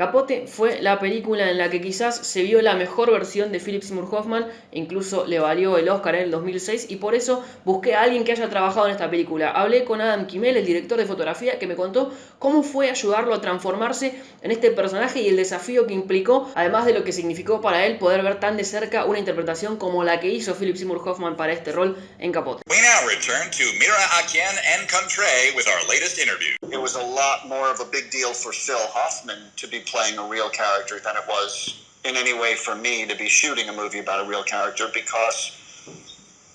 Capote fue la película en la que quizás se vio la mejor versión de Philip Seymour Hoffman, incluso le valió el Óscar en el 2006 y por eso busqué a alguien que haya trabajado en esta película. Hablé con Kimmel, el director de fotografía, que me contó cómo fue ayudarlo a transformarse en este personaje y el desafío que implicó, además de lo que significó para él poder ver tan de cerca una interpretación como la que hizo Philip Seymour Hoffman para este rol en Capote. We now return to Mira Akien and Contré with our latest interview. It was a lot more of a big deal for Phil Hoffman to be playing a real character than it was in any way for me to be shooting a movie about a real character, because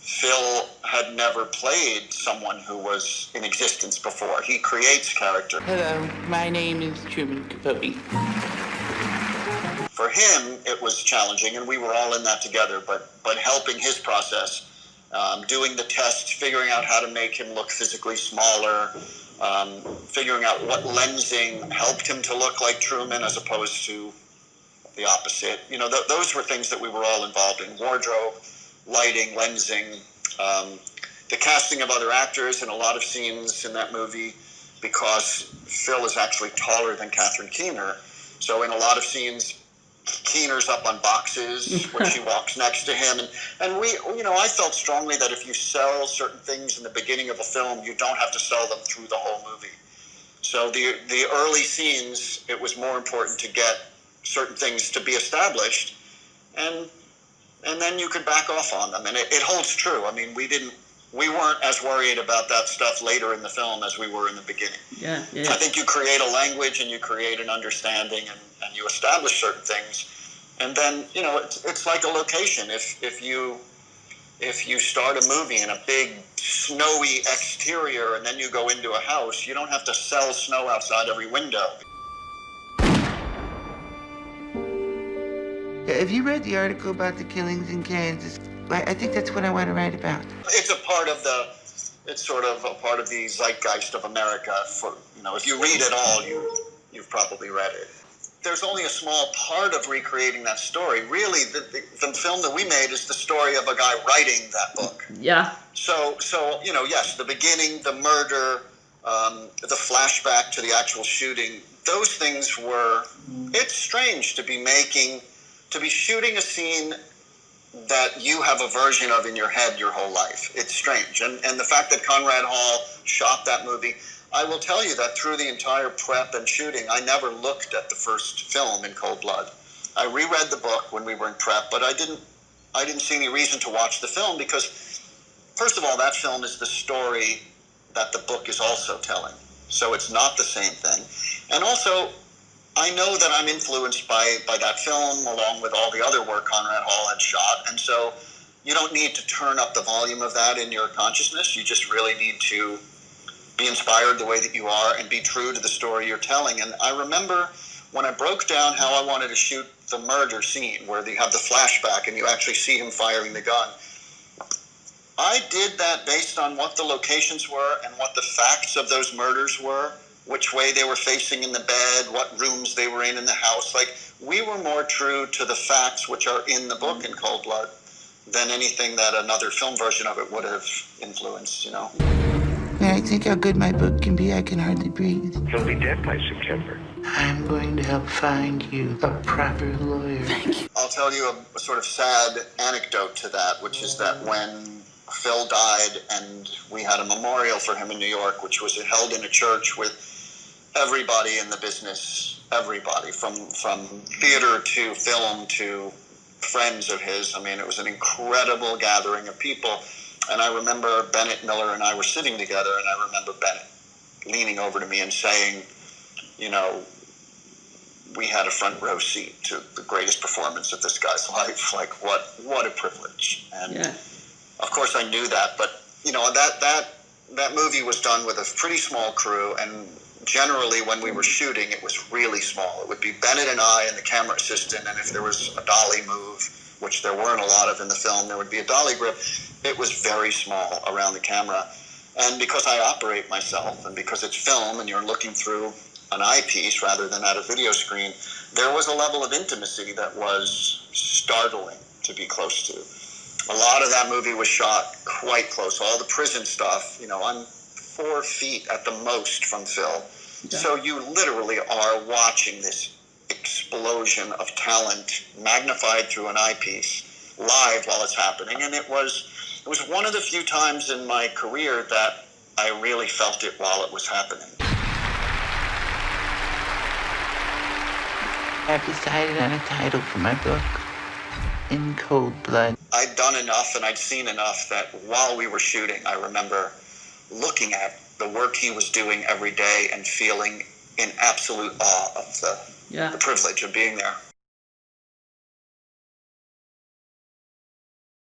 Phil had never played someone who was in existence before. He creates character. Hello, my name is Truman Capote. For him, it was challenging, and we were all in that together, but helping his process, doing the tests, figuring out how to make him look physically smaller, figuring out what lensing helped him to look like Truman as opposed to the opposite. You know, those were things that we were all involved in. Wardrobe, lighting, lensing, the casting of other actors in a lot of scenes in that movie, because Phil is actually taller than Catherine Keener. So in a lot of scenes, Keener's up on boxes when she walks next to him. And we, you know, I felt strongly that if you sell certain things in the beginning of a film, you don't have to sell them through the whole movie. So the early scenes, it was more important to get certain things to be established, and then you could back off on them. And it holds true. I mean, we weren't as worried about that stuff later in the film as we were in the beginning. Yeah. I think you create a language and you create an understanding and you establish certain things. And then, you know, it's like a location. If you start a movie in a big snowy exterior and then you go into a house, you don't have to sell snow outside every window. Have you read the article about the killings in Kansas? I think that's what I want to write about. It's sort of a part of the zeitgeist of America. For, you know, if you read it all, you've probably read it. There's only a small part of recreating that story. Really, the film that we made is the story of a guy writing that book. Yeah. So you know, yes, the beginning, the murder, the flashback to the actual shooting, those things were. It's strange to be shooting a scene that you have a version of in your head your whole life. It's strange. And the fact that Conrad Hall shot that movie, I will tell you that through the entire prep and shooting, I never looked at the first film In Cold Blood. I reread the book when we were in prep, but I didn't see any reason to watch the film because, first of all, that film is the story that the book is also telling. So it's not the same thing. And also, I know that I'm influenced by that film along with all the other work Conrad Hall had shot. And so you don't need to turn up the volume of that in your consciousness. You just really need to be inspired the way that you are and be true to the story you're telling. And I remember when I broke down how I wanted to shoot the murder scene where you have the flashback and you actually see him firing the gun. I did that based on what the locations were and what the facts of those murders were, which way they were facing in the bed, what rooms they were in the house. Like, we were more true to the facts which are in the book In Cold Blood than anything that another film version of it would have influenced, you know. When I think how good my book can be, I can hardly breathe. He'll be dead by September. I'm going to help find you a proper lawyer. Thank you. I'll tell you a sort of sad anecdote to that, which is that when Phil died and we had a memorial for him in New York, which was held in a church with everybody in the business, everybody, from theater to film to friends of his. I mean, it was an incredible gathering of people. And I remember Bennett Miller and I were sitting together, and I remember Bennett leaning over to me and saying, you know, we had a front row seat to the greatest performance of this guy's life. Like, what a privilege. And Yeah. of course I knew that, but you know, that movie was done with a pretty small crew, and generally when we were shooting, it was really small. It would be Bennett and I and the camera assistant, and if there was a dolly move, which there weren't a lot of in the film, there would be a dolly grip. It was very small around the camera. And because I operate myself, and because it's film and you're looking through an eyepiece rather than at a video screen, there was a level of intimacy that was startling to be close to. A lot of that movie was shot quite close. All the prison stuff, you know, I'm 4 feet at the most from Phil. Yeah. So you literally are watching this explosion of talent magnified through an eyepiece live while it's happening. And it was one of the few times in my career that I really felt it while it was happening. I've decided on a title for my book, In Cold Blood. I'd done enough and I'd seen enough that while we were shooting, I remember looking at the work he was doing every day and feeling in absolute awe of the privilege of being there.